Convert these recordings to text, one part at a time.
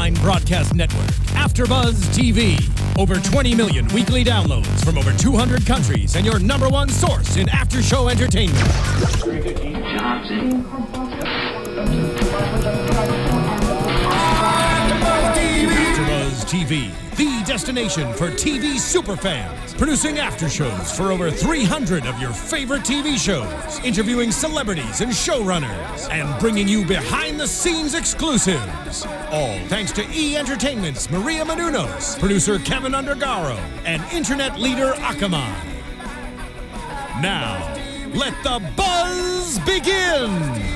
online broadcast network, AFTERBUZZ TV. Over 20 million weekly downloads from over 200 countries and your #1 source in after-show entertainment. AFTERBUZZ TV, the destination for TV superfans, producing after-shows for over 300 of your favorite TV shows, interviewing celebrities and showrunners, and bringing you behind-the-scenes exclusives. All thanks to E! Entertainment's Maria Menounos, producer Kevin Undergaro, and internet leader Akamai. Now, let the buzz begin!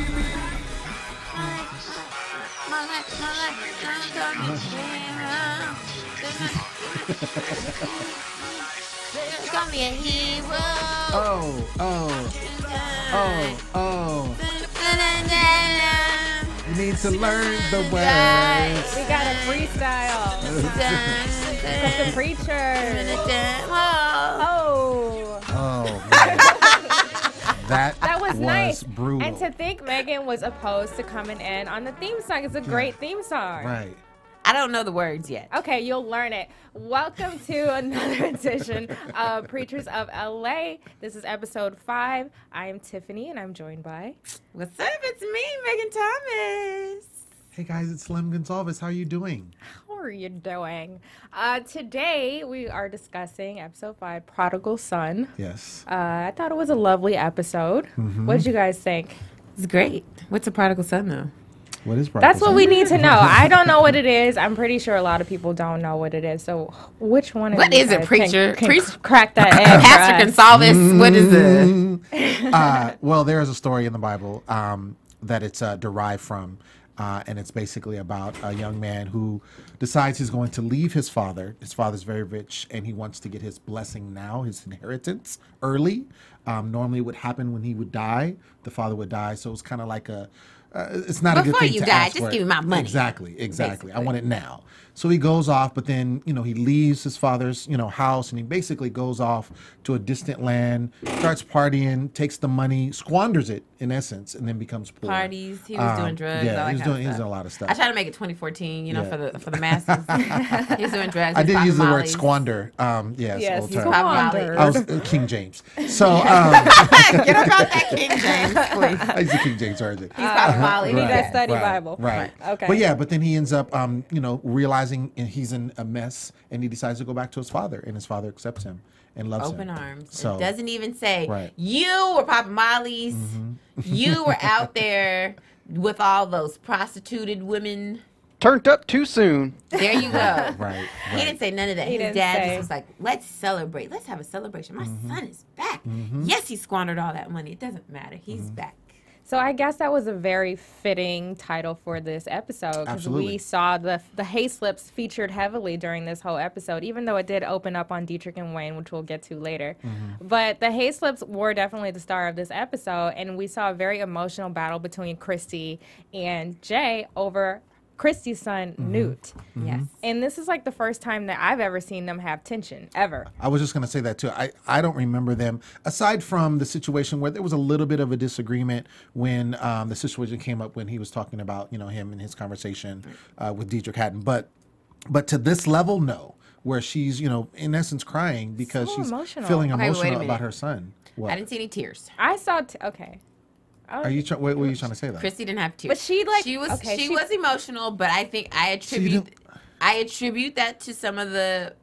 Call me a hero. Oh. You need to learn the words. We got a freestyle. That's the preacher. Oh, man. That was nice. Brutal. And to think Megan was opposed to coming in on the theme song. It's a great theme song. Right. I don't know the words yet. Okay, you'll learn it. Welcome to another edition of Preachers of L.A. This is episode 5. I am Tiffany, and I'm joined by... What's up? It's me, Megan Thomas. Hey, guys, it's Lem Gonsalves. How are you doing? How are you doing? Today, we are discussing episode 5, Prodigal Son. Yes. I thought it was a lovely episode. What did you guys think? It's great. What's a prodigal son, though? What is Prodigal That's what Son? we need to know. I don't know what it is. I'm pretty sure a lot of people don't know what it is. So, which one? What is it, preacher? Can crack that egg. Pastor Gonsalves. What is it? Well, there is a story in the Bible that it's derived from, and it's basically about a young man who decides he's going to leave his father. His father's very rich, and he wants to get his blessing now, his inheritance, early. Normally, it would happen when he would die. The father would die, so it's kind of like a... it's not a good thing to ask for. Before you die, just give me my money. Exactly. Basically. I want it now. So he goes off, but then, he leaves his father's, house, and he basically goes off to a distant land, starts partying, takes the money, squanders it, in essence, and then becomes poor. Parties. He was doing drugs. Yeah, all he was that doing kind of a lot of stuff. I try to make it 2014, Yeah. for the masses. He's doing drugs. I he's did popping use the word mollies. squander. Yes, old term. squander. I was King James. So, Get about that King James, please. I used the King James version. He's popping mollies. We need that Yeah. study Bible. Right. Okay. But then he ends up, realizing he's in a mess, and he decides to go back to his father, and his father accepts him and loves him. Open arms. So, It doesn't even say, Right. you were popping mollies. You were out there with all those prostituted women. Turned up too soon. There you go. Right. He didn't say none of that. He His didn't dad say. just was like, let's celebrate. Let's have a celebration. My son is back. Yes, he squandered all that money. It doesn't matter. He's back. So I guess that was a very fitting title for this episode because Absolutely. we saw the Hayslips featured heavily during this whole episode, even though it did open up on Dietrich and Wayne, which we'll get to later. But the Hayslips were definitely the star of this episode, and we saw a very emotional battle between Christy and Jay over Christy's son, Newt. Yes. And this is like the first time that I've ever seen them have tension, ever. I was just going to say that too. I don't remember them, aside from the situation where there was a little bit of a disagreement when the situation came up when he was talking about, him and his conversation with Dietrich Haddon. But to this level, no, where she's, in essence crying because So she's emotional. feeling Okay, wait a emotional minute. about her son. What? I didn't see any tears. I saw, okay. What were you trying to say though? Christy didn't have tears. But she, like, she was okay, she she- was emotional, but I think I attribute that to some of the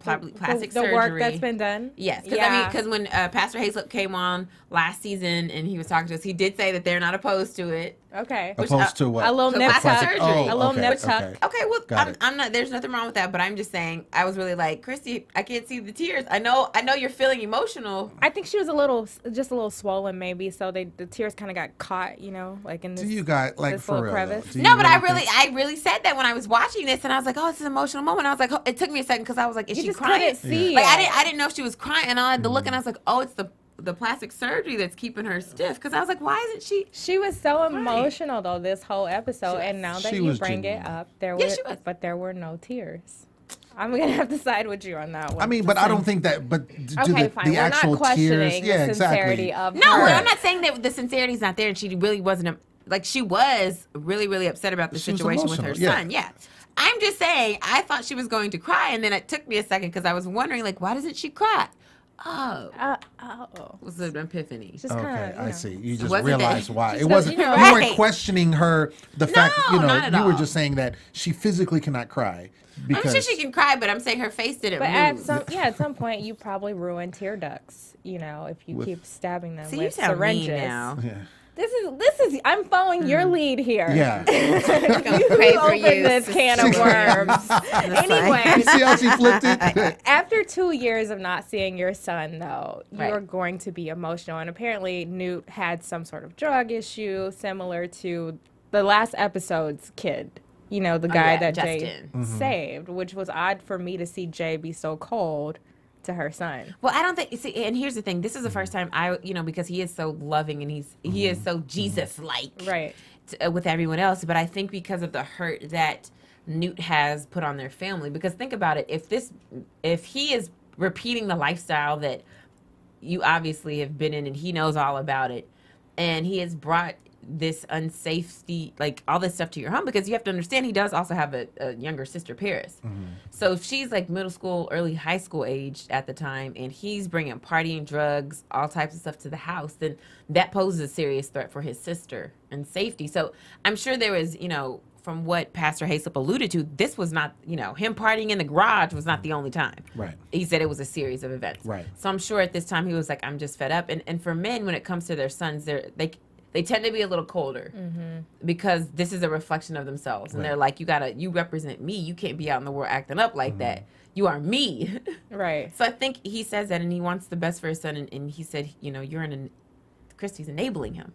plastic the surgery. work that's been done. Yes, Yeah. because when Pastor Hayslip came on last season and he was talking to us, he did say that they're not opposed to it. Okay. Opposed to what? A little So nip plastic tuck. surgery. A little okay, nip tuck. okay. Okay, well, Got it. I'm not. There's nothing wrong with that, but I'm just saying. I was really like, Christy, I can't see the tears. I know you're feeling emotional. I think she was just a little swollen, maybe. So the tears kind of got caught, like in this. Do you guys like this for little real? crevice? Though, do you No, but I think- really said that when I was watching this, and I was like, oh, it's an emotional moment. I was like, oh, it took me a second because I was like, is You she just crying? couldn't see Like it. I didn't know if she was crying, and I had to look, and I was like, oh, it's the plastic surgery that's keeping her stiff. Because I was like, why isn't she? She was so emotional though this whole episode, and now that She you was bring genuine. it up, there Yeah, were, she was. but there were no tears. I'm gonna have to side with you on that one. I mean, but I don't think that. But do okay, the, fine. the We're actual not questioning tears, yeah, the sincerity exactly. of No, her. I'm not saying that the sincerity's not there, and she really wasn't. Like she was really upset about the She was situation with her emotional, yeah. son. Yeah. I'm just saying, I thought she was going to cry, and then it took me a second because I was wondering, like, why doesn't she cry? Oh. It was an epiphany. Just Okay, kinda, I see. You just Wasn't realized it? why. It Just wasn't. you're You right. weren't questioning her. The fact, you know, not at you were all. just saying that she physically cannot cry I'm because. sure she can cry, but I'm saying her face didn't But move. at some point, you probably ruin tear ducts. You know, if you keep stabbing them See, you with sound syringes. mean now. Yeah. This is. I'm following your lead here. Yeah. I'm gonna pray for Open you. this can of worms. Anyway, See how she flipped it? after 2 years of not seeing your son, though, Right. you're going to be emotional. And apparently, Newt had some sort of drug issue similar to the last episode's kid. You know, the guy that Jay Justin. saved, which was odd for me to see Jay be so cold to her son. Well, I don't think. See, and here's the thing. This is the first time because he is so loving and he is so Jesus-like, Right. With everyone else. But I think because of the hurt that Newt has put on their family. Because think about it. If he is repeating the lifestyle that you obviously have been in, and he knows all about it, and he has brought this unsafety, like all this stuff to your home, because you have to understand he does also have a younger sister, Paris. So if she's like middle school, early high school age at the time, and he's bringing partying, drugs, all types of stuff to the house, then that poses a serious threat for his sister and safety. So I'm sure there was, from what Pastor Hayslip alluded to, this was not, him partying in the garage was not the only time. Right. He said it was a series of events. Right. So I'm sure at this time he was like, I'm just fed up. And for men, when it comes to their sons, they tend to be a little colder because this is a reflection of themselves. And Right. they're like, you represent me. You can't be out in the world acting up like that. You are me. Right. So I think he says that, and he wants the best for his son. And he said, Christy's enabling him.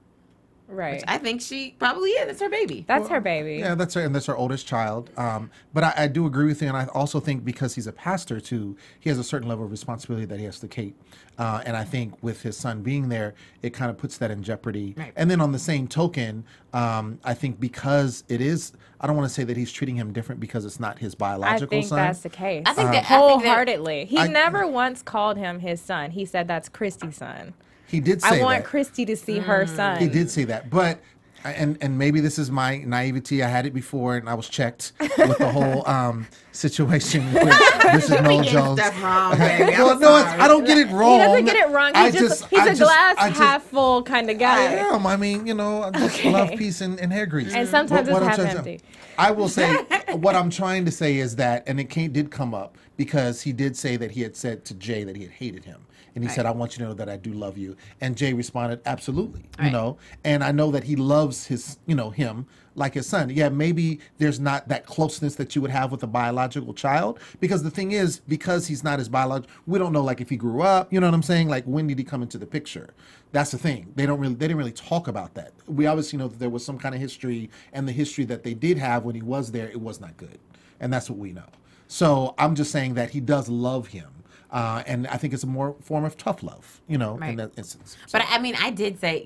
Right. Which I think she probably is. It's her baby. That's her baby. Yeah, that's her, and that's her oldest child. But I do agree with you, and I also think because he's a pastor too, he has a certain level of responsibility that he has to keep. And I think with his son being there, it kind of puts that in jeopardy. Right. And then on the same token, I think because it is, I don't want to say that he's treating him different because it's not his I biological think son. that's the case. I think that- Wholeheartedly. He I- never once called him his son. He said that's Christy's son. He did say I want that. Christy to see her son. He did say that, but and maybe this is my naivety. I had it before, and I was checked with the whole situation with Mrs. Noel Jones. Stuff wrong, baby. Well, no, I don't get it wrong. He doesn't get it wrong. He's a glass half full kind of I guy. am. I mean, I just love peace and hair grease. And sometimes But what it's I'm half trying to- empty. I will say, what I'm trying to say is that, and it did come up because he did say that he had said to Jay that he had hated him. And he said, I want you to know that I do love you. And Jay responded, absolutely, And I know that he loves him like his son. Yeah, maybe there's not that closeness that you would have with a biological child. Because the thing is, because he's not his biological, we don't know, like, if he grew up, you know what I'm saying? Like, when did he come into the picture? That's the thing. They didn't really talk about that. We obviously know that there was some kind of history, and the history that they did have when he was there, it was not good. And that's what we know. So I'm just saying that he does love him. And I think it's a more form of tough love, in that instance. So. But I mean, I did say,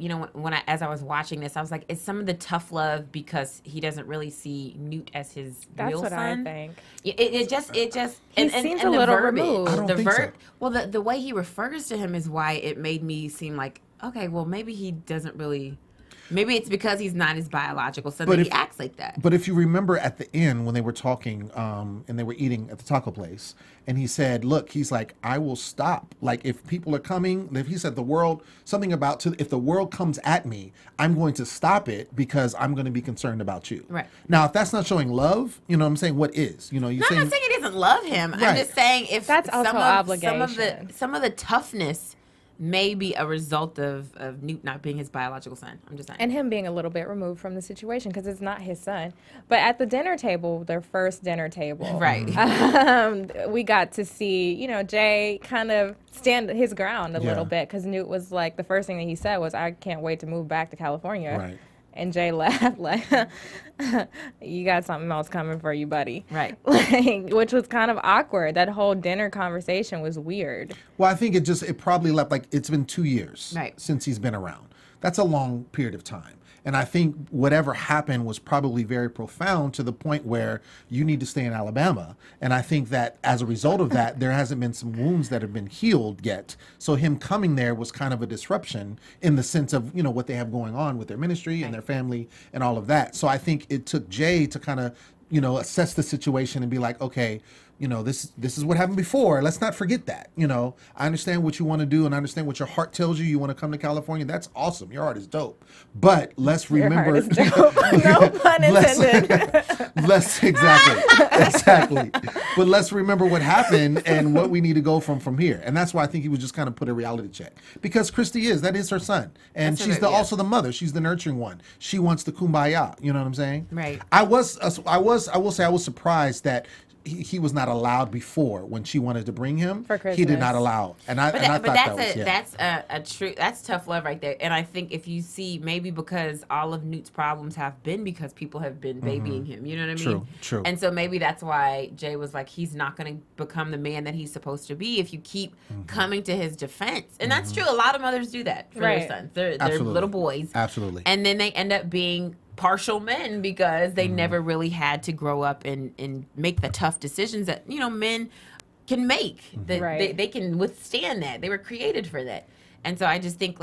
as I was watching this, I was like, it's some of the tough love because he doesn't really see Newt as his real son. That's what I think. It just He seems a little removed. I don't think so. Well, the way he refers to him is why it made me seem like, okay, well, maybe he doesn't really. Maybe it's because he's not his biological son that he acts like that. But if you remember at the end when they were talking and they were eating at the taco place, and he said, look, he's like, I will stop. Like, if people are coming, if he said if the world comes at me, I'm going to stop it because I'm going to be concerned about you. Right. Now, if that's not showing love, I'm saying, what is? I'm not saying he doesn't love him. Right. I'm just saying if That's also obligation. Some of the toughness may be a result of Newt not being his biological son. I'm just saying. And him being a little bit removed from the situation because it's not his son. But at the dinner table, their first dinner table, Right. We got to see, Jay kind of stand his ground a Yeah. little bit because Newt was like, the first thing that he said was, I can't wait to move back to California. Right. And Jay laughed like, you got something else coming for you, buddy. Right. Which was kind of awkward. That whole dinner conversation was weird. Well, I think it probably left, like, it's been 2 years Right. since he's been around. That's a long period of time. And I think whatever happened was probably very profound to the point where you need to stay in Alabama. And I think that as a result of that, there hasn't been some wounds that have been healed yet. So him coming there was kind of a disruption in the sense of, what they have going on with their ministry and their family and all of that. So I think it took Jay to kind of, assess the situation and be like, okay, this is what happened before. Let's not forget that. I understand what you want to do, and I understand what your heart tells you. You want to come to California. That's awesome. Your heart is dope. But let's remember. Your heart is dope. No pun intended. Exactly. But let's remember what happened and what we need to go from here. And that's why I think he was just kind of put a reality check, because Christy that is her son, and she's also the mother. She's the nurturing one. She wants the kumbaya. You know what I'm saying? Right. I will say I was surprised that he was not allowed before when she wanted to bring him. For Christmas. He did not allow, and I thought that's tough love right there. And I think if you see, maybe because all of Newt's problems have been because people have been babying him. You know what I mean? True. And so maybe that's why Jay was like, he's not going to become the man that he's supposed to be if you keep coming to his defense. And that's true. A lot of mothers do that for their sons. They're little boys. Absolutely. And then they end up being partial men because they never really had to grow up and make the tough decisions that men can make. They can withstand that. They were created for that. And so I just think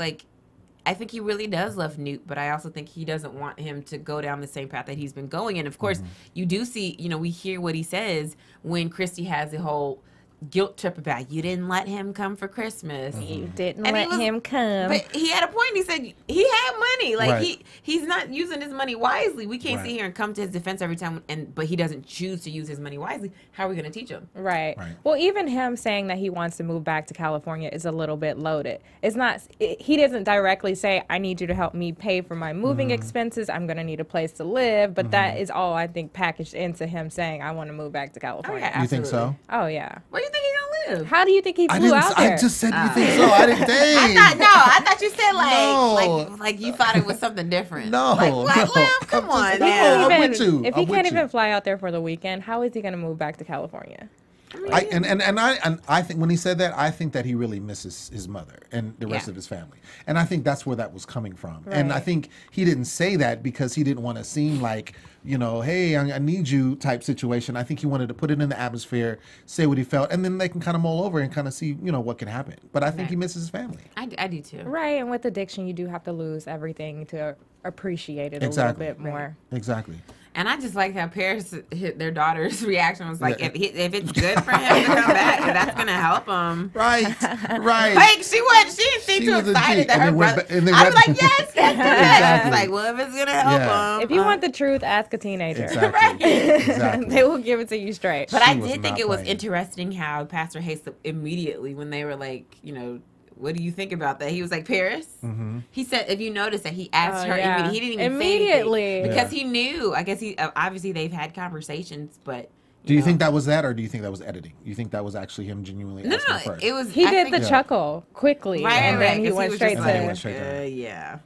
I think he really does love Newt, but I also think he doesn't want him to go down the same path that he's been going. And of course you do see, we hear what he says when Christy has the whole guilt trip about, you didn't let him come for Christmas. You didn't let him come. But he had a point. He said he had money. He's not using his money wisely. We can't sit here and come to his defense every time, but he doesn't choose to use his money wisely. How are we going to teach him? Right. Well, even him saying that he wants to move back to California is a little bit loaded. It's not. He doesn't directly say, I need you to help me pay for my moving expenses. I'm going to need a place to live. But that is all, I think, packaged into him saying, I want to move back to California. Oh, yeah, you think so? Oh, yeah. Where do you think he's going to live? How do you think he flew out there? I just said you think so. I didn't think. I thought you said No. like you thought it was something different. No, Like, Lem, come on now. I'm with you. If he can't even fly out there for the weekend, how is he going to move back to California? I think when he said that, I think that he really misses his mother and the rest of his family, and I think that's where that was coming from. And I think he didn't say that because he didn't want to seem like, hey, I need you type situation. I think he wanted to put it in the atmosphere, say what he felt, and then they can kind of mull over and kind of see, what can happen. But I think he misses his family. I do too. Right, and with addiction, you do have to lose everything to appreciate it a little bit more. Exactly. And I just like how Paris, their daughter's reaction was like, if it's good for him to come back, that's going to help him. Right. Like, she didn't seem too excited that her brother. I was like, yes, that's good. It's like, well, if it's going to help him. If you want the truth, ask a teenager. Exactly. They will give it to you straight. But I did think it was interesting how Pastor Hayes immediately, when they were like, what do you think about that? He was like, Paris? He said, if you notice that he asked her, he didn't even say anything because he knew. I guess obviously they've had conversations, but. Do you think that was that, or do you think that was editing? You think that was actually him genuinely asking first? It was. He did the chuckle quickly, and then he went straight to. Yeah.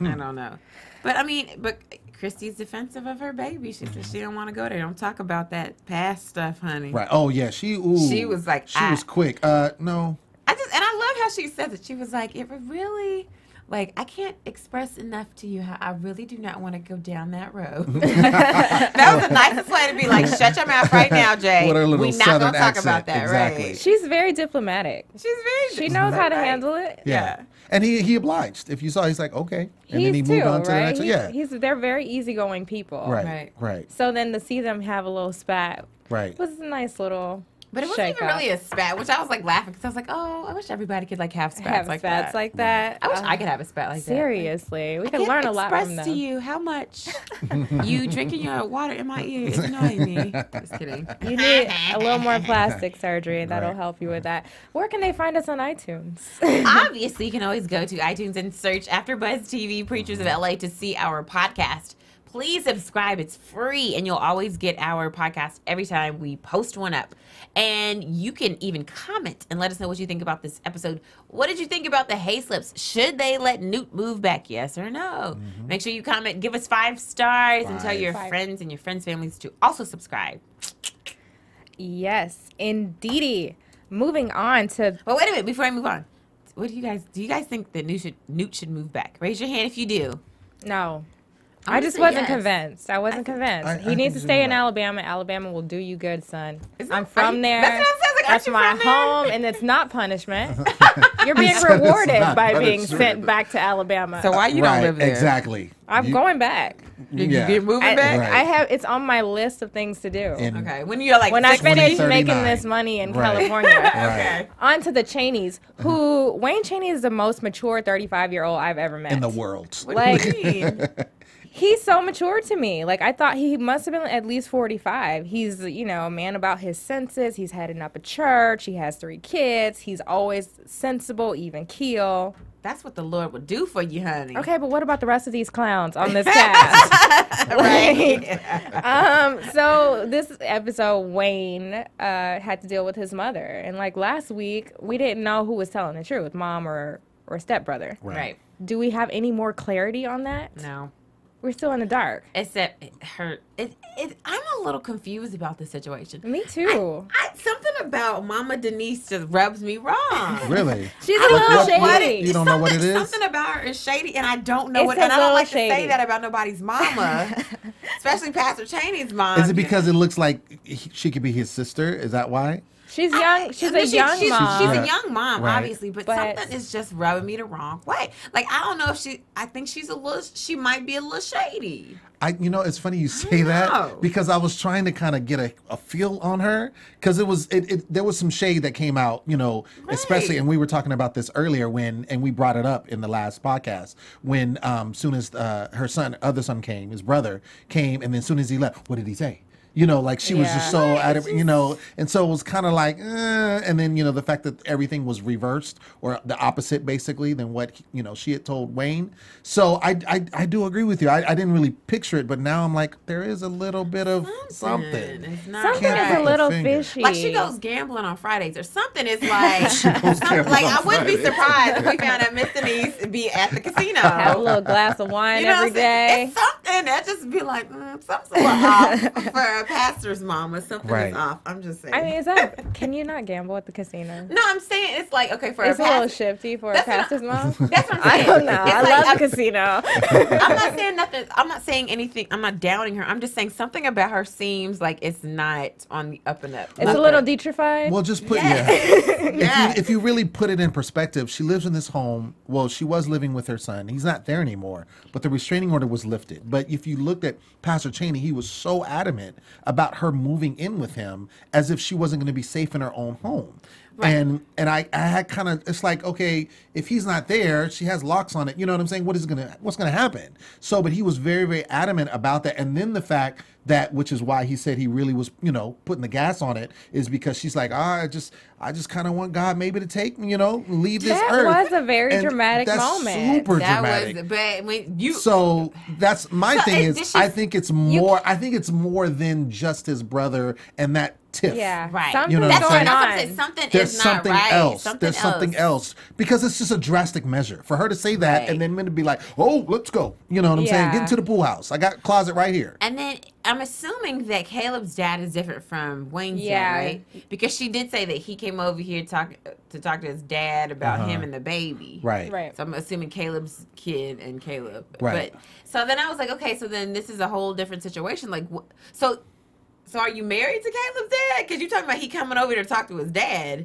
I don't know. But Christy's defensive of her baby. She said she don't want to go there. Don't talk about that past stuff, honey. Right. Oh, yeah. She was like. She was quick. No. And I love how she said it. She was like, it really, I can't express enough to you how I really do not want to go down that road. That was the nicest way to be like, shut your mouth right now, Jay. What a little We're not going to talk accent. about that, Exactly. right? She's very diplomatic. She knows how to handle it. Yeah. And he obliged. If you saw, he's like, okay. And then he moved on to the next one. They're very easygoing people. Right. So then to see them have a little spat was a nice little. But it wasn't even really a spat, which I was laughing because I was like, oh, I wish everybody could have spats like that. I wish I could have a spat like that. Seriously, we could learn a lot from them. Express to you how much you drinking your water in my ear is annoying me. Just kidding. You need a little more plastic surgery, and that'll help you with that. Where can they find us on iTunes? Obviously, you can always go to iTunes and search AFTERBUZZ TV Preachers of L.A. to see our podcast. Please subscribe. It's free, and you'll always get our podcast every time we post one up. And you can even comment and let us know what you think about this episode. What did you think about the Hayslips? Should they let Newt move back? Yes or no? Make sure you comment. Give us 5 stars and tell your friends and your friends' families to also subscribe. Yes, indeedy. Moving on to... Well, wait a minute. Before I move on, what do you guys think that Newt should move back? Raise your hand if you do. No. I just wasn't convinced. I wasn't convinced. He needs to stay in Alabama. Alabama will do you good, son. I'm from there. That's what I said. That's my home, and it's not punishment. You're being rewarded by being sent back to Alabama. So why you don't live there? Exactly. I'm going back. You're moving back? Right. I have, it's on my list of things to do. And Okay. When you're like When I 60, finish 39. making this money in Right. California. Okay. On to the Cheneys, who Wayne Cheney is the most mature 35-year-old I've ever met. in the world. What Like- do you mean? He's so mature to me. Like, I thought he must have been at least 45. He's, you know, a man about his senses. He's heading up a church. He has 3 kids. He's always sensible, even keel. That's what the Lord would do for you, honey. Okay, but what about the rest of these clowns on this cast? Right. So this episode, Wayne had to deal with his mother. And like last week, we didn't know who was telling the truth, mom or stepbrother. Right. Do we have any more clarity on that? No. We're still in the dark. Except I'm a little confused about the situation. Me too. Something about Mama Denise just rubs me wrong. Really? She's a I don't little know what shady. You don't know what it is? Something about her is shady, and I don't know It's what. a And I don't little like to say shady. that about nobody's mama, especially Pastor Cheney's mom. Is it because it looks like she could be his sister? Is that why? She's young. She's I mean, a young mom. She's Yeah. a young mom, Right. obviously, but something is just rubbing me the wrong way. Like, I don't know if I think she might be a little shady. It's funny you say that know. because I was trying to kind of get a feel on her because there was some shade that came out, especially, and we were talking about this earlier and we brought it up in the last podcast when soon as her other son came, his brother came, and then as soon as he left, what did he say? Like she was just so out of, and so it was kind of like, and then, the fact that everything was reversed or the opposite basically than what, she had told Wayne. So I do agree with you. I didn't really picture it, but now I'm like, there is a little bit of something. It's not Something right. is a little Finger. fishy. Like she goes gambling on Fridays or something is like, goes gambling like on I wouldn't be Fridays. surprised if we found out Miss Denise be at the casino. Have a little glass of wine You know every what I'm saying? day. It's something that just be like, something's a little off for a pastor's mama. Something Right. is off. I'm just saying. I mean, can you not gamble at the casino? no, I'm saying it's like, okay, for It's a a little pastor. shifty for a That's what pastor's mom. That's what I'm I saying. don't know. It's I like, love the casino. I'm not saying nothing. I'm not saying anything. I'm not downing her. I'm just saying something about her seems like it's not on the up and up. It's a little detrified. Well, just put Yes. if you really put it in perspective, she lives in this home. Well, she was living with her son. He's not there anymore, but the restraining order was lifted. But if you looked at Pastor Cheney, he was so adamant about her moving in with him as if she wasn't going to be safe in her own home. Right. And I had kind of, it's like, okay, if he's not there, she has locks on it. You know what I'm saying? What's gonna happen? So, but he was very, very adamant about that. And then the fact that, which is why he said he really was, putting the gas on it, is because she's like, I just kind of want God maybe to take me, leave this That earth. was a very And dramatic that's moment. Super That dramatic. was, but when you. So that's my thing did is she- I think it's more than just his brother and that tiff. Yeah, Right. something's You know what I'm going saying? That's what I'm on. saying. Something There's is not something right. else. There's something else because it's just a drastic measure for her to say that Right. and then men to be like, "Oh, let's go." You know what I'm saying? Yeah. Get into the pool house. I got a closet right here. And then I'm assuming that Caleb's dad is different from Wayne's Yeah. dad, right? Because she did say that he came over here to talk to his dad about him and the baby. Right. Right. So I'm assuming Caleb's kid and Caleb. Right. But so then I was like, okay, so then this is a whole different situation. Like, so are you married to Caleb's dad? Because you're talking about he coming over to talk to his dad.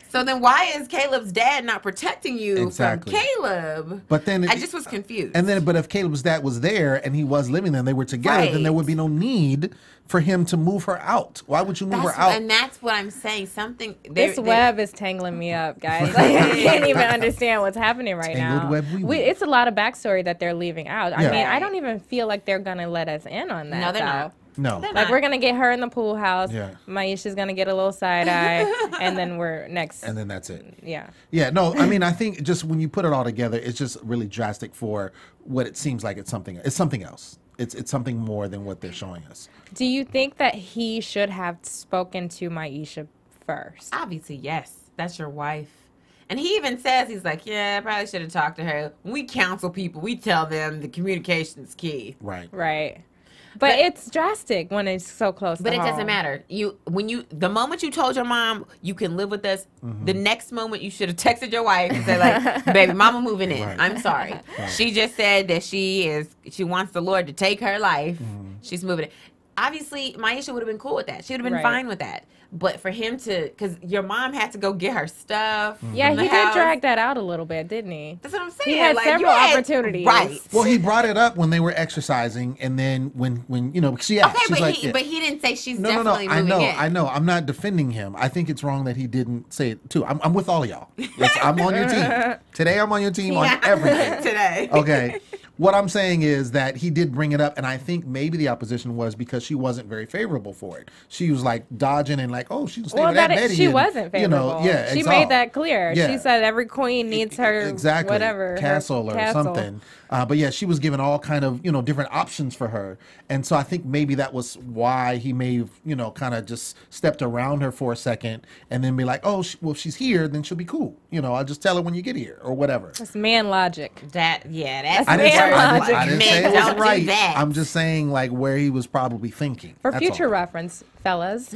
So then why is Caleb's dad not protecting you Exactly. from Caleb? But then I just was confused. but if Caleb's dad was there and he was living there and they were together, then there Right. would be no need for him to move her out. Why would you move her out? And that's what I'm saying. Something This web is tangling me up, guys. Like, I can't even understand what's happening right Tangled now. web we weave. It's a lot of backstory that they're leaving out. I Yeah. mean, I don't even feel like they're gonna let us in on that. No, they're though. not. No. They're Like not. we're gonna get her in the pool house. Yeah. Maisha's gonna get a little side eye, and then we're next. And then that's it. Yeah. Yeah, no, I mean, I think just when you put it all together, it's just really drastic for what it seems like it's something else. It's something more than what they're showing us. Do you think that he should have spoken to Maisha first? Obviously, yes. That's your wife. And he even says, he's like, yeah, I probably should have talked to her. When we counsel people, we tell them the communication's key. Right. Right. But it's drastic when it's so close. But to it doesn't home. matter. The moment you told your mom you can live with us, the next moment you should have texted your wife and said, like, baby, mama moving in. Right. I'm sorry. She just said that she wants the Lord to take her life. She's moving in. obviously Maisha would have been cool with that. She would have been Right. fine with that. But for him to, because your mom had to go get her stuff. Yeah, from the he house. did drag that out a little bit, didn't he? That's what I'm saying. He had like, several opportunities. Right. Well, he brought it up when they were exercising, and then when you know, she asked, Okay, she's but, like, he didn't say she's no, definitely I moving know, in. I know. I'm not defending him. I think it's wrong that he didn't say it too. I'm with all of y'all. I'm on your team today. I'm on your team on everything today. Okay. What I'm saying is that he did bring it up, and I think maybe the opposition was because she wasn't very favorable for it. She was like dodging and like, oh, she was staying with that Betty. She and, wasn't favorable. You know, yeah, she it's made all. that clear. Yeah. She said every queen needs her exactly whatever her castle or something. But yeah, she was given all kind of different options for her, and so I think maybe that was why he may have kind of just stepped around her for a second and then be like, oh, well, if she's here, then she'll be cool. I'll just tell her when you get here or whatever. That's man logic. That's I didn't man say it was don't do right. that. I'm just saying like where he was probably thinking. For That's future all. reference, fellas,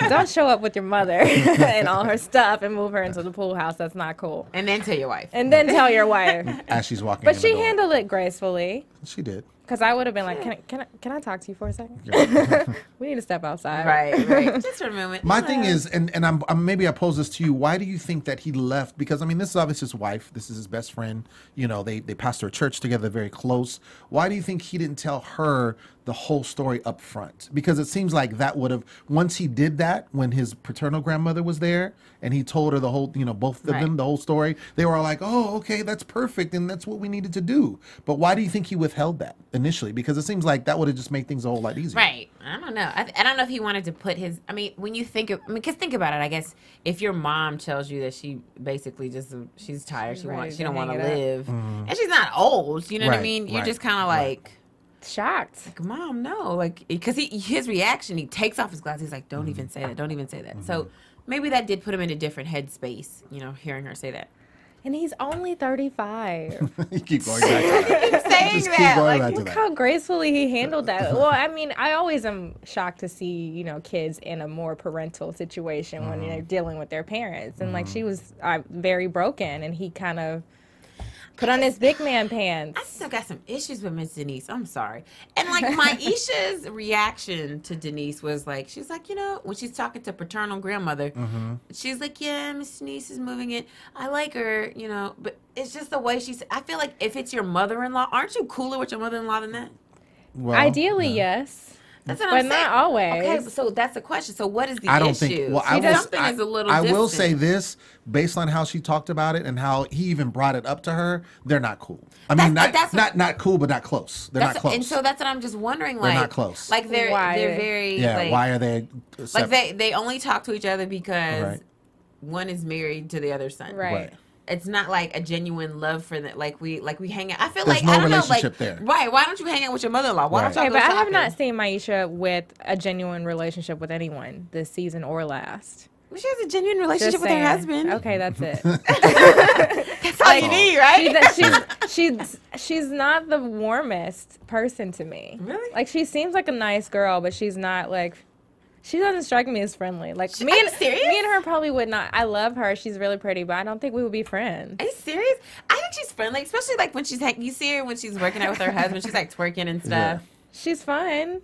don't show up with your mother and all her stuff and move her into the pool house. That's not cool. And then tell your wife. And then tell your wife. As she's walking. But in the she door. handled it gracefully. She did. Because I would have been like, can I talk to you for a second? We need to step outside. Right. Just for a moment. My thing is, and I'm maybe I pose this to you. Why do you think that he left? Because I mean, this is obviously his wife. This is his best friend. They pastor a church together, very close. Why do you think he didn't tell her the whole story up front? Because it seems like that would have, once he did that, when his paternal grandmother was there and he told her the whole, both of them, the whole story, they were all like, oh, okay, that's perfect. And that's what we needed to do. But why do you think he withheld that initially? Because it seems like that would have just made things a whole lot easier. Right. I don't know. I don't know if he wanted to put his, when you think of, because think about it, I guess if your mom tells you that she basically just, she's tired, she don't want to live, and she's not old, you know what I mean? You're just kind of like, shocked. like, Mom, no, like, because his reaction, he takes off his glasses, he's like, don't even say that, don't even say that. So maybe that did put him in a different headspace, hearing her say that. And he's only 35. You keep going back to that. Keep saying Just keep that, going like, back to Look that. how gracefully he handled that. Well, I mean, I always am shocked to see, kids in a more parental situation when they're dealing with their parents. And, like, she was very broken, and he kind of put on his big man pants. I still got some issues with Miss Denise. I'm sorry. And like Maisha's reaction to Denise was like, she's like, when she's talking to paternal grandmother, she's like, yeah, Miss Denise is moving in. I like her, but it's just the way she's, I feel like if it's your mother-in-law, aren't you cooler with your mother-in-law than that? Well, Ideally, yes. That's what But I'm saying. not always. Okay, so that's the question. So what is the I don't issue? think. Well, Something is a little I will distant. say this, based on how she talked about it and how he even brought it up to her, they're not cool. I mean, not cool, but not close. They're not close. And so that's what I'm just wondering. They're Like, not close. Like they're very like, why are they? Like they only talk to each other because one is married to the other son. Right. It's not like a genuine love for them. Like we hang out. I feel There's like no I don't relationship know. Like, there. right? Why don't you hang out with your mother-in-law? Why don't Right. y'all Okay, go but I have shopping? not seen Maisha with a genuine relationship with anyone this season or last. She has a genuine relationship Just with her saying. husband. Okay, that's it. That's all you need, right? She's not the warmest person to me. Really? Like, she seems like a nice girl, but she's not like. She doesn't strike me as friendly. Like Are you serious? me and her probably would not. I love her. She's really pretty, but I don't think we would be friends. Are you serious? I think she's friendly, especially like when she's you see her when she's working out with her husband. She's like twerking and stuff. She's fun.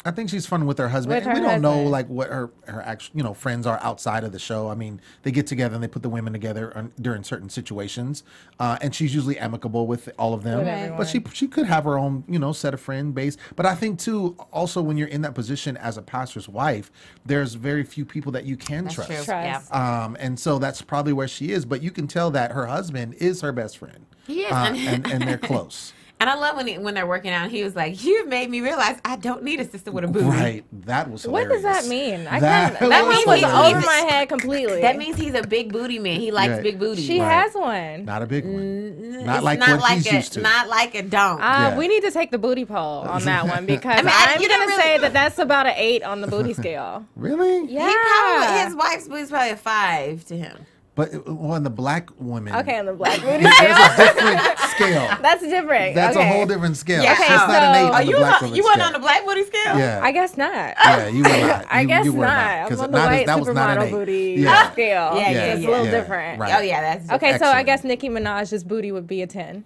I think she's fun with her husband. With And her we don't know husband. like what her actual friends are outside of the show. I mean, they get together and they put the women together during certain situations, and she's usually amicable with all of them. With everyone. But she could have her own set of friend base. But I think too, also when you're in that position as a pastor's wife, there's very few people that you can That's trust. true. Trust. Yeah. And so that's probably where she is. But you can tell that her husband is her best friend. He is. And they're close. And I love when they're working out. He was like, "You've made me realize I don't need a sister with a booty." Right. That was What hilarious. does that mean? That That was one was hilarious. over my head completely. That means he's a big booty man. He likes Right. big booty. she Right. has one. Not a big one. It's Not like what he's used to. Not like a donk. Yeah. We need to take the booty poll on that one because I mean, I'm you going don't to really- say that that's about an 8 on the booty scale. Really? Yeah. He probably, his wife's booty's probably a 5 to him. But on the black woman, Okay, on the black booty there's scale. a different scale. That's different. That's okay. a whole different scale. Yeah. It's Okay, just not an 8 so- on the you black was woman you weren't scale. on the black booty scale? Yeah. I guess not. Yeah, you were not. I guess you were not. 'Cause I'm on the not as- white that was not an supermodel 8. booty Yeah. scale. Yeah, It's a little yeah. different. Right. Oh yeah, that's Okay, so I Excellent. guess Nicki Minaj's booty would be a 10.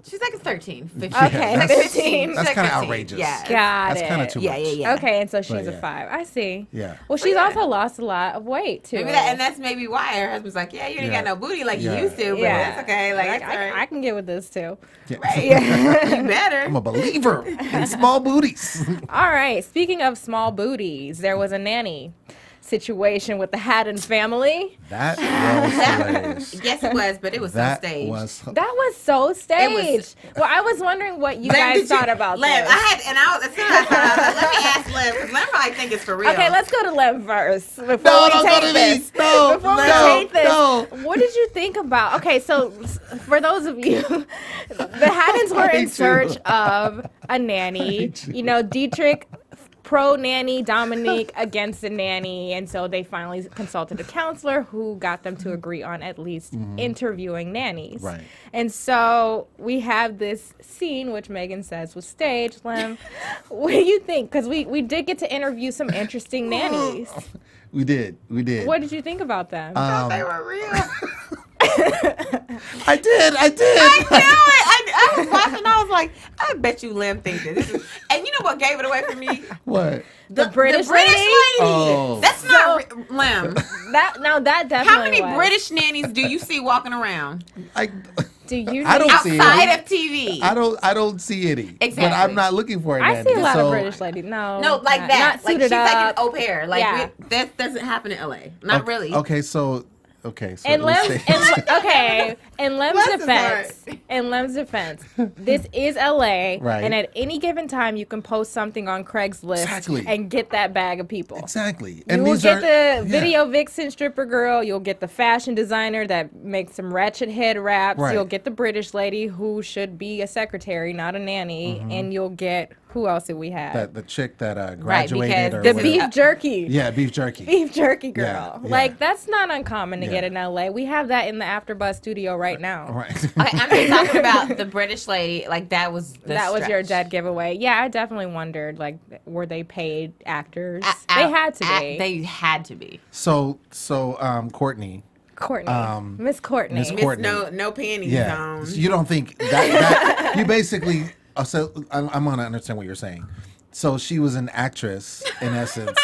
She's like a 13, 15. Okay, She's like 15. That's She's kind of 15. outrageous. Yeah. Got That's it. kind of too much. Yeah. Okay, and so she's But, a yeah. 5. I see. Yeah. Well, she's Yeah. also lost a lot of weight too. Maybe and that's maybe why her husband's like, yeah, you ain't Yeah. got no booty like Yeah. you used to, but Yeah. that's okay. Like, I, that's all right. I can get with this too. Yeah. You better. I'm a believer in small booties. All right. Speaking of small booties, there was a nanny situation with the Haddon family. That was hilarious. Yes, it was, but it was That so staged. was That was so staged. was- Well, I was wondering what you Lem, guys did you- thought about Lem, this. as soon as I found out, let me ask Lem, because Lem probably think it's for real. Okay, let's go to Lem first before No, we don't go take to me. this. No, Before we no, take this, no. what did you think about? Okay, so for those of you, the Haddons were I in hate search you. of a nanny. hate you. You know, Dietrich pro nanny, Dominique against the nanny, and so they finally consulted a counselor who got them to agree on at least interviewing nannies. Right. And so we have this scene, which Megan says was staged. Lem, what do you think? Because we did get to interview some interesting nannies. We did. What did you think about them? They were real. I did. I knew it. I was watching. I was like, I bet you Lem thinks this is. And you know what gave it away for me? What? the British lady? Oh. That's not Lem. That definitely. How many was. British nannies do you see walking around do you? I don't think- see outside any. of TV? I don't see any. But Exactly. I'm not looking for it. I see a lot of British ladies. No, No, like not, that. Not Like suited she's like up. an au pair. Like Yeah. that doesn't happen in LA. Not really. Okay, so In Lem's, in Lem's Bless his defense, in Lem's defense, this is LA, Right. and at any given time you can post something on Craigslist Exactly. and get that bag of people. Exactly. You will these get are- the yeah. video vixen stripper girl. You'll get the fashion designer that makes some ratchet head wraps. Right. You'll get the British lady who should be a secretary, not a nanny. And you'll get, who else did we have? The chick that graduated because or The whatever. beef jerky. Yeah, beef jerky. Beef jerky girl. Yeah, yeah. Like, that's not uncommon to Yeah. get in LA. We have that in the AfterBuzz studio right now. Right. Okay, I'm just talking about the British lady. Like that was That was your stretch. dead giveaway. Yeah, I definitely wondered, like, were they paid actors? A- They had to a- be. They had to be. So Courtney. Courtney. Miss Courtney. Miss Miss Courtney. no panties Yeah. on. So you don't think that you basically so I'm gonna understand what you're saying. So she was an actress in essence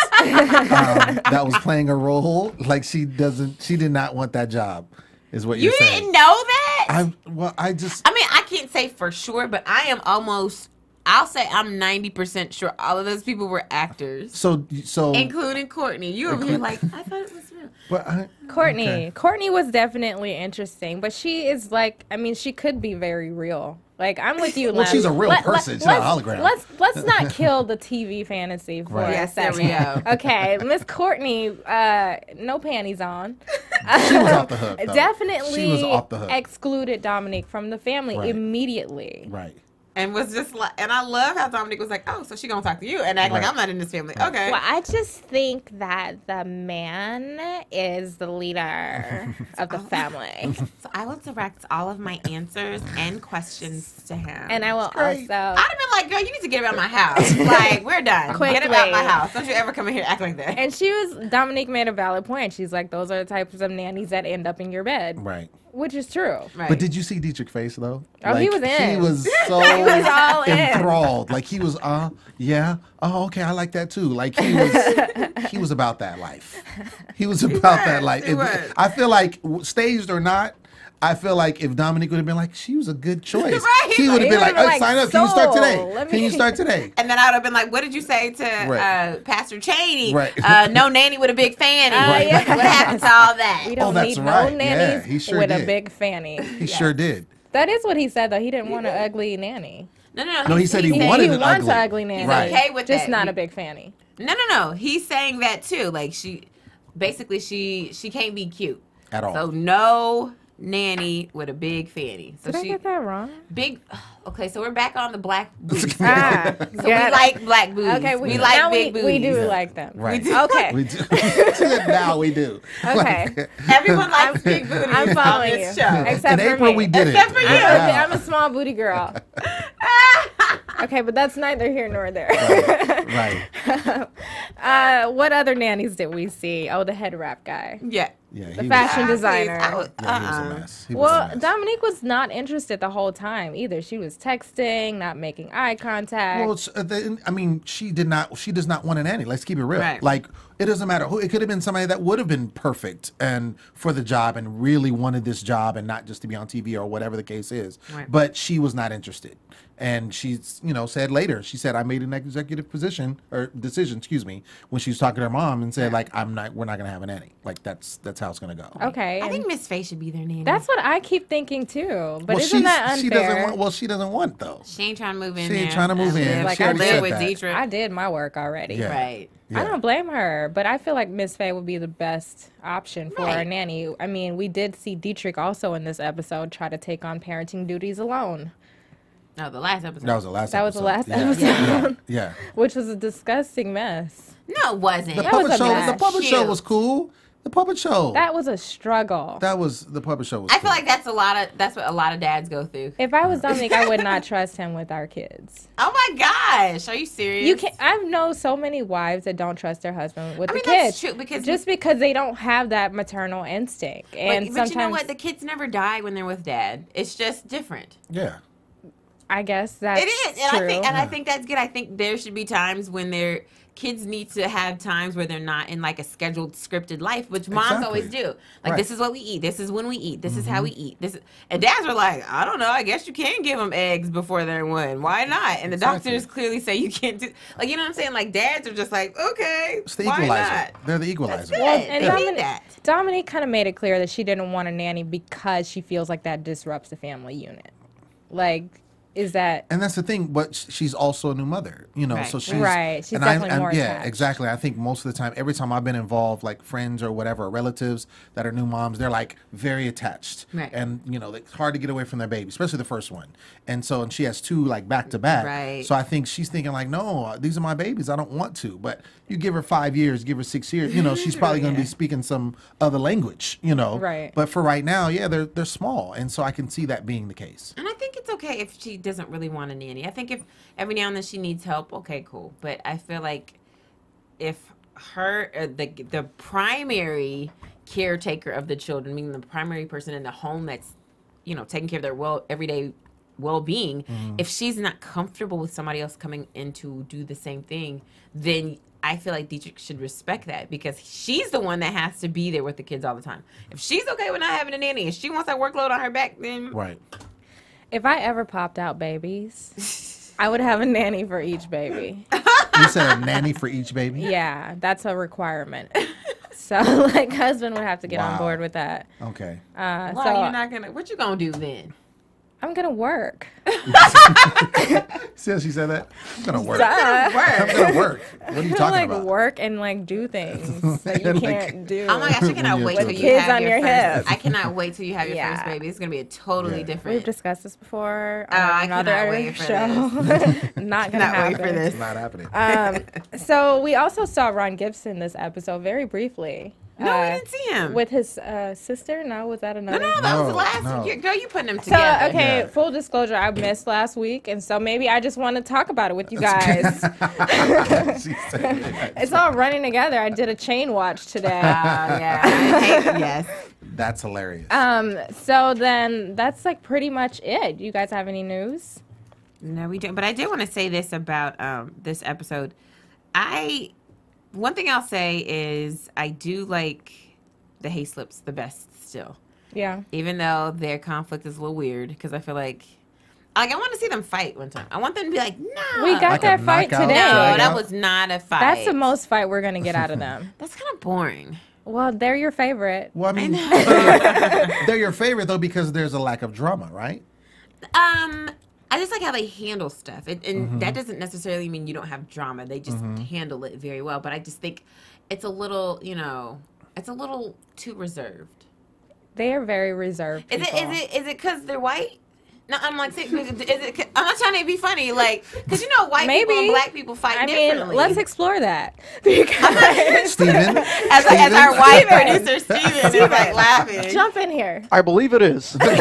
that was playing a role like she did not want that job is what You you're saying. didn't know that? I mean, I can't say for sure, but I am almost. I'll say I'm 90% sure all of those people were actors, so including Courtney. You over here like I thought it was real. but Courtney. okay. Courtney was definitely interesting, but she is like, I mean, she could be very real. Like, I'm with you, Well, Lem. she's a real person. She's not a hologram. Let's not kill the TV fantasy for Right. a Yes, there second. we go. Okay, Miss Courtney, no panties on. She was off the hook. though. Definitely She was off the hook. excluded Dominique from the family Right. immediately. Right. And was just like, and I love how Dominic was like, oh, so she gonna talk to you and act like Right. I'm not in this family. Okay. Well, I just think that the man is the leader of the family. So I will direct all of my answers and questions to him. And I will great. also... I'd have been like, girl, you need to get about my house. Like, we're done. Quickly. Get about my house. Don't you ever come in here and act like that. And Dominique made a valid point. She's like, those are the types of nannies that end up in your bed. Right. Which is true. Right. But did you see Dietrich's face though? Oh, he was in. He was so was all in. enthralled. Like he was, yeah, oh, okay, I like that too. Like he was about that life. He was about that life. he was. I feel like staged or not, I feel like if Dominique would have been like, she was a good choice. Right. He would have been like, would've been sign like, up. Can you start "Soul, today? let Can you me-" start today? And then I would have been like, what did you say to Right. Pastor Cheney? Right. No nanny with a big fanny. Right. What happened to all that? We don't that's need right. no Yeah, nannies he sure with a did. big fanny. He sure did. That is what he said, though. He didn't want an ugly nanny. No. No, he said he said- wanted he an wants ugly. an ugly nanny. He's okay with just that. not a big fanny. No. He's saying that too. Like she can't be cute At all. So no nanny with a big fanny. So Did I she get that wrong? big. Okay, so we're back on the black booties. Ah, So we like black booties. Okay, we now like big booties. We do like them. Right. Okay. We do. Now we do. Okay. Like, Everyone likes big booties. I'm on following this you. show. Except in for April me. we did it. Except for you. Wow. I'm a small booty girl. Okay, but that's neither here nor there. Right. What other nannies did we see? Oh, the head wrap guy. Yeah. Yeah, the fashion designer. he was a mess. He was a Well, mess. Dominique was not interested the whole time either. She was texting, not making eye contact. Well, I mean, she does not want a nanny. Let's keep it real. Right. Like, it doesn't matter who. It could have been somebody that would have been perfect and for the job and really wanted this job and not just to be on TV or whatever the case is. Right. But she was not interested. And she's, said later, she said, I made an executive decision, when she was talking to her mom and said, like, we're not going to have a nanny. Like, that's how it's going to go. Okay. I think Miss Faye should be their nanny. That's what I keep thinking too. But Well, isn't that unfair? She doesn't want, though. She ain't trying to move in. She ain't there. trying to move in. Like, She I already live said with that. Deidre. I did my work already. Yeah. Right. Yeah. I don't blame her, but I feel like Miss Faye would be the best option for Right. a nanny. I mean, we did see Dietrich also in this episode try to take on parenting duties alone, No, the last episode. That was the last That was the episode. last Yeah. episode. Yeah. which was a disgusting mess. No, it wasn't. The That was puppet a show. mess. The puppet show Cute. was cool. The puppet show. That was a struggle. The puppet show was. I feel cool. like that's what a lot of dads go through. If I was Dominique, I would not trust him with our kids. Oh my gosh, are you serious? You can. I know so many wives that don't trust their husband with I the mean, kids, that's true, because just because they don't have that maternal instinct. And but sometimes, you know what? The kids never die when they're with dad. It's just different. Yeah. I guess that's It is, and true. I think that's good. I think there should be times when their kids need to have times where they're not in like a scheduled, scripted life, which moms Exactly. always do. Like, Right. this is what we eat. This is when we eat. This is how we eat. And dads are like, I don't know. I guess you can give them eggs before they're one. Why not? And the Exactly. doctors clearly say you can't do. Like, you know what I'm saying? Like, dads are just like, okay, It's the why equalizer. not? They're the equalizer. Well, and they need that. Dominique kind of made it clear that she didn't want a nanny because she feels like that disrupts the family unit. Like, is that And that's the thing, but she's also a new mother, Right. so she's Right. She's and definitely more yeah, attached. exactly. I think most of the time, every time I've been involved, like friends or whatever, or relatives that are new moms, they're like very attached, Right. and it's hard to get away from their baby, especially the first one. And she has two like back to back. Right. So I think she's thinking like, no, these are my babies. I don't want to. But you give her 5 years, give her 6 years, she's probably going to be speaking some other language, Right. But for right now, yeah, they're small, and so I can see that being the case. And I think it's okay if she doesn't really want a nanny. I think if every now and then she needs help, okay, cool. But I feel like if her, the primary caretaker of the children, meaning the primary person in the home that's, taking care of their everyday well-being, if she's not comfortable with somebody else coming in to do the same thing, then I feel like Dietrich should respect that, because she's the one that has to be there with the kids all the time. If she's okay with not having a nanny, if she wants that workload on her back, then Right. if I ever popped out babies, I would have a nanny for each baby. You said a nanny for each baby? Yeah, that's a requirement. So, husband would have to get on Wow. board with that. Okay. why So you're not gonna? What you gonna do then? I'm gonna work. See how she said that? I'm gonna work. Duh. I'm gonna work. What are you talking about? Work and do things that you can't do. Oh my gosh, I cannot When wait you're till with you kids have on your your first. hip. I cannot wait till you have your Yeah. first baby. It's gonna be a totally Yeah. different. We've discussed this before on I another cannot wait for show. Not gonna Cannot happen. wait for this. It's not happening. So we also saw Ron Gibson this episode very briefly. No, we didn't see him. With his sister. No, was that another? no, that was the No, last. no. Girl, you putting them So, together. okay, Yeah. full disclosure, I missed last week, and so maybe I just want to talk about it with you guys. She said that. It's all running together. I did a chain watch today. Yeah. I hate, yes. That's hilarious. So then that's pretty much it. You guys have any news? No, we don't. But I did want to say this about this episode. One thing I'll say is I do like the Hayslips the best still. Yeah. Even though their conflict is a little weird, because I feel like I want to see them fight one time. I want them to be like, no. We got Like a that fight knockout? today. No, Drag that out? was not a fight. That's the most fight we're going to get out of them. That's kind of boring. Well, they're your favorite. Well, I mean, they're your favorite though because there's a lack of drama, right? I just like how they handle stuff. And that doesn't necessarily mean you don't have drama. They just handle it very well. But I just think it's a little, it's a little too reserved. They are very reserved. Is people. it because they're white? No, I'm like, is it? I'm not trying to be funny, because white people and black people fight differently. Let's explore that. Because Steven? as our white producer Steven is laughing. jump in here. I believe it is. I'm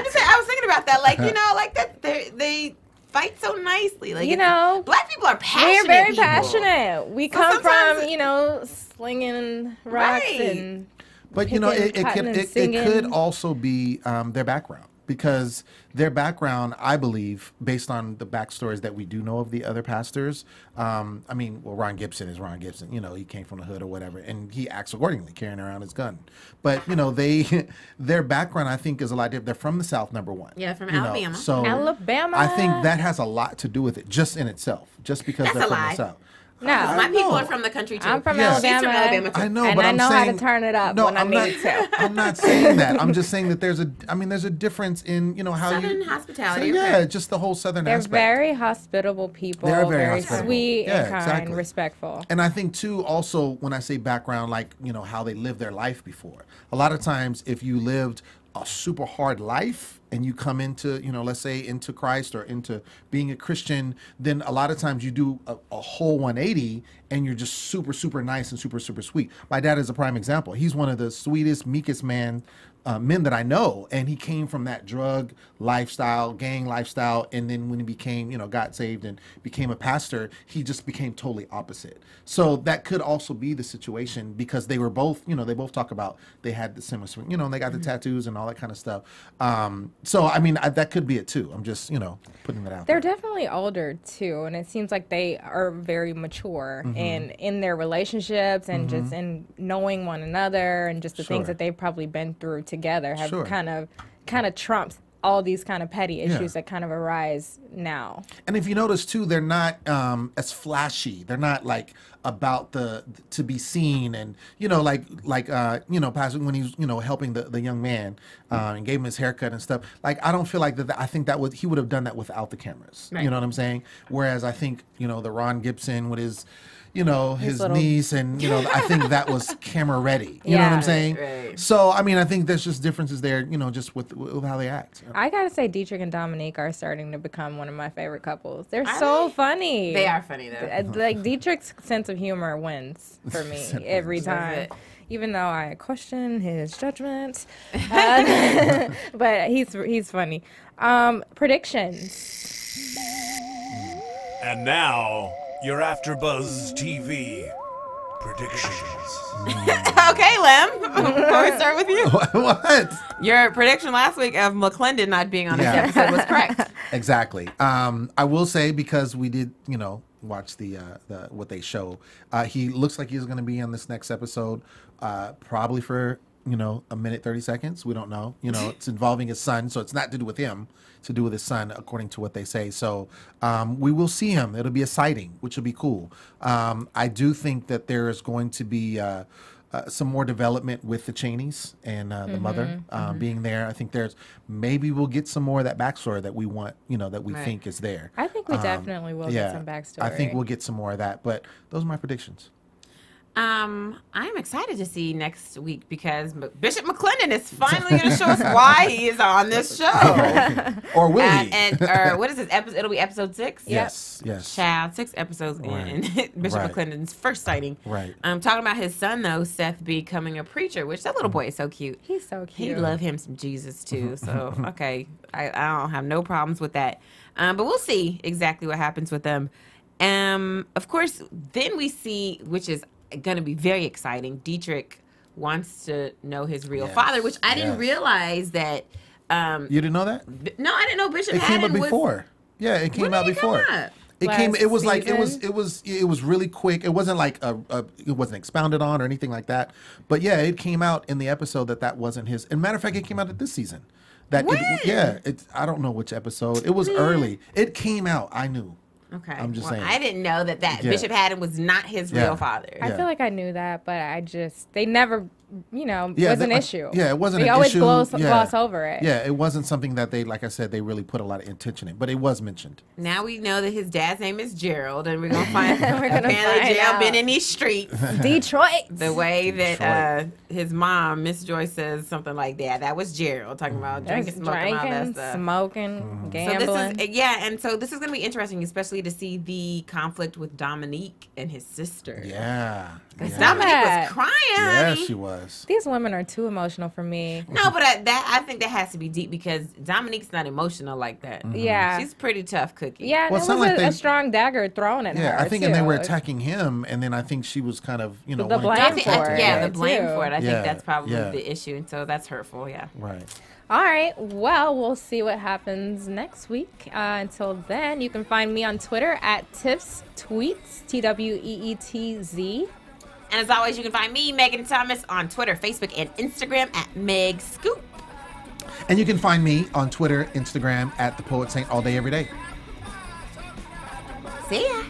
just saying, I was thinking about that, that they fight so nicely. Like, you know, black people are passionate. We're very people. passionate. We So come from, sometimes- you know, slinging rocks Right. and But you know, picking cotton and it singing. could also be their background, because their background, I believe, based on the backstories that we do know of the other pastors. I mean, well, Ron Gibson is Ron Gibson. You know, he came from the hood or whatever, and he acts accordingly, carrying around his gun. But you know, their background, I think, is a lot different. They're from the South, number one. Yeah, from you know, Alabama. So Alabama. I think that has a lot to do with it, just in itself, just because That's they're a from lie. the South. No. My people know. are from the country too. I'm from Yeah. She's from Alabama. Alabama too. I know, and but I I'm know saying, how to turn it up no, when I I'm need not, to. I'm not saying that. I'm just saying that there's a difference in, you know, how Southern you hospitality. So, okay. yeah, just the whole Southern They're aspect. very hospitable people. They're very very hospitable. sweet Yeah, and kind, exactly. respectful. And I think too, also when I say background, like, you know, how they lived their life before. A lot of times, if you lived a super hard life and you come into, you know, let's say into Christ or into being a Christian, then a lot of times you do a whole 180 and you're just super, super nice and super, super sweet. My dad is a prime example. He's one of the sweetest, meekest men that I know, and he came from that drug lifestyle, gang lifestyle, and then when he became, you know, got saved and became a pastor, he just became totally opposite. So that could also be the situation, because they were both, you know, they both talk about they had the similar, you know, and they got the tattoos and all that kind of stuff. So I mean, that could be it too. I'm just, you know, putting it out They're there. definitely older too, and it seems like they are very mature in their relationships and just in knowing one another, and just the things Sure. that they've probably been through together have Sure. kind of trumps all these kind of petty issues Yeah. that kind of arise now. And if you notice too, they're not as flashy. They're not like about to be seen, and you know, like you know, Pastor, when he's, you know, helping the young man and gave him his haircut and stuff. Like, I don't feel like that. I think that he would have done that without the cameras. Right. You know what I'm saying? Whereas I think, you know, the Ron Gibson with his, you know, his little- niece, and you know, I think that was camera ready. You know what Yeah. I'm saying? Right. So I mean, I think there's just differences there, you know, just with how they act. I gotta say, Dietrich and Dominique are starting to become one of my favorite couples. They're Are so they? funny. They are funny though. Like, Dietrich's sense of humor wins for me every Does time. it? Even though I question his judgment, but he's funny. Predictions. And now, your AfterBuzz TV predictions. Okay, Lem. Before we start with you, What? your prediction last week of McClendon not being on this Yeah. episode was correct. Exactly. I will say, because we did, you know, watch the what they show. He looks like he's going to be on this next episode, probably for, you know, a minute 30 seconds. We don't know. You know, it's involving his son, so it's not to do with him. It's to do with his son, according to what they say. So we will see him. It'll be a sighting, which will be cool. I do think that there is going to be some more development with the Cheneys and the mother being there. I think maybe we'll get some more of that backstory that we want, you know, that we Right. think is there. I think we definitely will get some backstory. I think we'll get some more of that, but those are my predictions. I'm excited to see next week, because Bishop McClendon is finally going to show us why he is on this show. Or will he? And what is this episode? It'll be episode 6. Yes, yes. Child, 6 episodes in Bishop Right. McClendon's first sighting. Right. Talking about his son though, Seth becoming a preacher, which that little boy is so cute. He's so cute. He'd love him some Jesus too. So okay, I don't have no problems with that. But we'll see exactly what happens with them. Of course, then we see, which is going to be very exciting. Dietrich wants to know his real Yes, father, which I didn't yes. realize that. You didn't know that? No, I didn't know Bishop It came Haddon up before. Yeah, it came When out did it come before. up? It came. Last It was like season? it was really quick. It wasn't like it wasn't expounded on or anything like that. But yeah, it came out in the episode that wasn't his. And matter of fact, it came out at this season. When? I don't know which episode. It was early. It came out. I knew. Okay. I'm just saying. I didn't know that Yeah. Bishop Haddon was not his Yeah. real father. I Yeah. feel like I knew that, but they never, you know, Yeah, was that- an issue. Yeah, it wasn't They an always issue. gloss over it. Yeah, it wasn't something that they, like I said, they really put a lot of intention in, but it was mentioned. Now we know that his dad's name is Gerald, and we're gonna find We're gonna apparently find Gerald out. been in these streets. Detroit. The way that Detroit. his mom, Miss Joyce, says something like that was Gerald talking about drinking, smoking, all that stuff. smoking, Mm-hmm. So gambling. this is and so this is gonna be interesting, especially to see the conflict with Dominique and his sister. Yeah. Because yeah. Dominique Yeah. was crying, Yeah, honey. she was. was. These women are too emotional for me. No, but I think that has to be deep because Dominique's not emotional like that. Yeah. She's a pretty tough cookie. Yeah, and Well, it it's was not like a they- strong dagger thrown at her. Yeah, I think, too. and they were attacking him, and then I think she was kind of, The wanting blame I to think, for it. yeah, Yeah, the blame too. for it. I Yeah, think that's probably yeah. the issue, and so that's hurtful. Yeah. Right. All right. Well, we'll see what happens next week. Until then, you can find me on Twitter at Tiff's Tweets, TWEETZ. And as always, you can find me, Megan Thomas, on Twitter, Facebook, and Instagram at Meg Scoop. And you can find me on Twitter, Instagram at The Poet Saint all day, every day. See ya.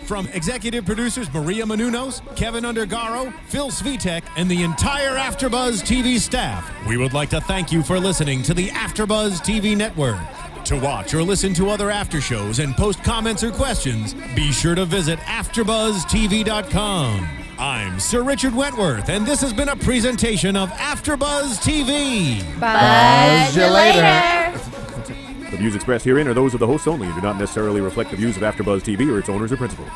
From executive producers Maria Menounos, Kevin Undergaro, Phil Svitek, and the entire AfterBuzz TV staff, we would like to thank you for listening to the AfterBuzz TV network. To watch or listen to other after shows and post comments or questions, be sure to visit AfterBuzzTV.com. I'm Sir Richard Wentworth, and this has been a presentation of AfterBuzz TV. Buzz you later. The views expressed herein are those of the hosts only and do not necessarily reflect the views of AfterBuzz TV or its owners or principals.